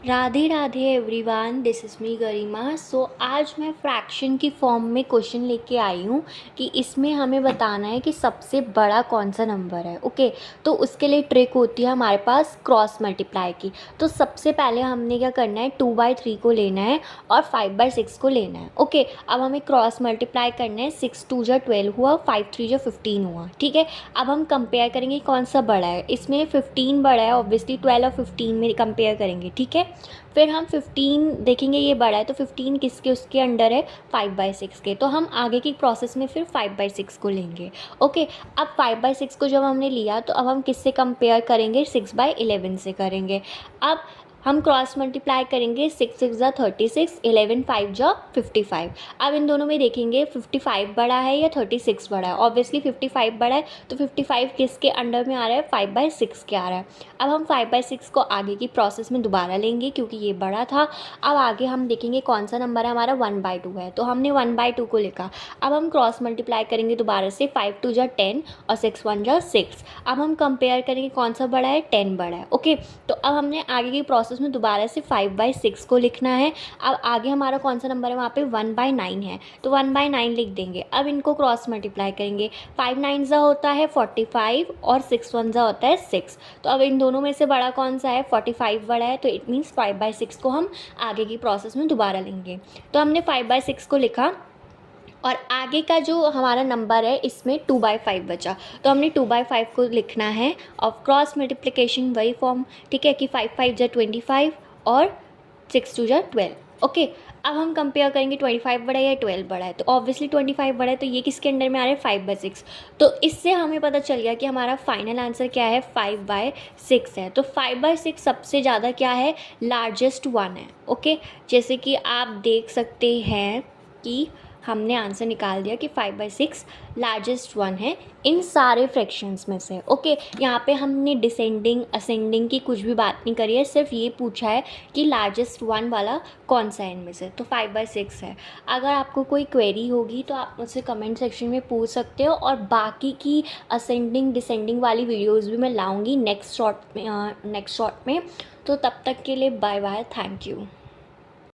Radhe Radhe everyone, this is me Garima. So आज मैं fraction की फॉर्म में क्वेश्चन लेके आई हूँ कि इसमें हमें बताना है कि सबसे बड़ा कौन सा नंबर है। ओके, तो उसके लिए ट्रिक होती है हमारे पास क्रॉस मल्टीप्लाई की। तो सबसे पहले हमने क्या करना है, 2/3 को लेना है और 5/6 को लेना है। ओके, अब हमें क्रॉस मल्टीप्लाई करना है। 6 2 जा 12 हुआ, 5 3 जा 15 हुआ। ठीक है, अब हम कंपेयर करेंगे कौन सा बड़ा है। इसमें 15 बड़ा है, ऑब्वियसली 12 और 15 में कंपेयर करेंगे। ठीक है, फिर हम 15 देखेंगे, ये बड़ा है तो 15 किसके उसके अंडर है, 5/6 के। तो हम आगे की प्रोसेस में फिर 5/6 को लेंगे। ओके, अब 5/6 को जब हमने लिया तो अब हम किससे कंपेयर करेंगे, 6/11 से करेंगे। अब हम क्रॉस मल्टीप्लाई करेंगे, 6 6 जा 36, 11 5 जा 55। अब इन दोनों में देखेंगे 55 बड़ा है या 36 बड़ा है। ऑब्वियसली 55 बड़ा है, तो 55 किसके अंडर में आ रहा है, 5/6 के आ रहा है। अब हम 5/6 को आगे की प्रोसेस में दोबारा लेंगे क्योंकि ये बड़ा था। अब आगे हम देखेंगे कौन सा नंबर है हमारा, 1/2 है, तो हमने 1/2 को लिखा। अब हम क्रॉस मल्टीप्लाई करेंगे दोबारा से, 5 2 जा 10 और 6 1 जा 6। अब हम कंपेयर करेंगे कौन सा बड़ा है, 10 बड़ा है। ओके, तो अब हमने आगे की प्रोसेस में दोबारा से 5/6 को लिखना है। अब आगे हमारा कौन सा नंबर है, वहाँ पे 1/9 है, तो 1/9 लिख देंगे। अब इनको क्रॉस मल्टीप्लाई करेंगे, 5 9 जा होता है 45 और 6 1 जा होता है 6। तो अब इन दोनों में से बड़ा कौन सा है, 45 बड़ा है, तो इट मीन्स 5/6 को हम आगे की प्रोसेस में दोबारा लेंगे। तो हमने 5/6 को लिखा और आगे का जो हमारा नंबर है इसमें 2/5 बचा, तो हमने 2/5 को लिखना है। और क्रॉस मल्टीप्लिकेशन वही फॉर्म, ठीक है, कि 5 5 जा 25 और 6 2 जा 12। ओके, अब हम कंपेयर करेंगे 25 बड़ा है या 12 बड़ा है, तो ऑब्वियसली 25 बड़ा है, तो ये किसके अंडर में आ रहा है, 5/6। तो इससे हमें पता चल गया कि हमारा फाइनल आंसर क्या है, 5/6 है। तो 5/6 सबसे ज़्यादा क्या है, लार्जेस्ट वन है। ओके, जैसे कि आप देख सकते हैं कि हमने आंसर निकाल दिया कि 5/6 लार्जेस्ट वन है इन सारे फ्रैक्शंस में से। ओके, यहाँ पे हमने डिसेंडिंग असेंडिंग की कुछ भी बात नहीं करी है, सिर्फ ये पूछा है कि लार्जेस्ट वन वाला कौन सा है इनमें से, तो 5/6 है। अगर आपको कोई क्वेरी होगी तो आप मुझसे कमेंट सेक्शन में पूछ सकते हो, और बाकी की असेंडिंग डिसेंडिंग वाली वीडियोज़ भी मैं लाऊँगी नेक्स्ट शॉर्ट में। तो तब तक के लिए बाय बाय, थैंक यू।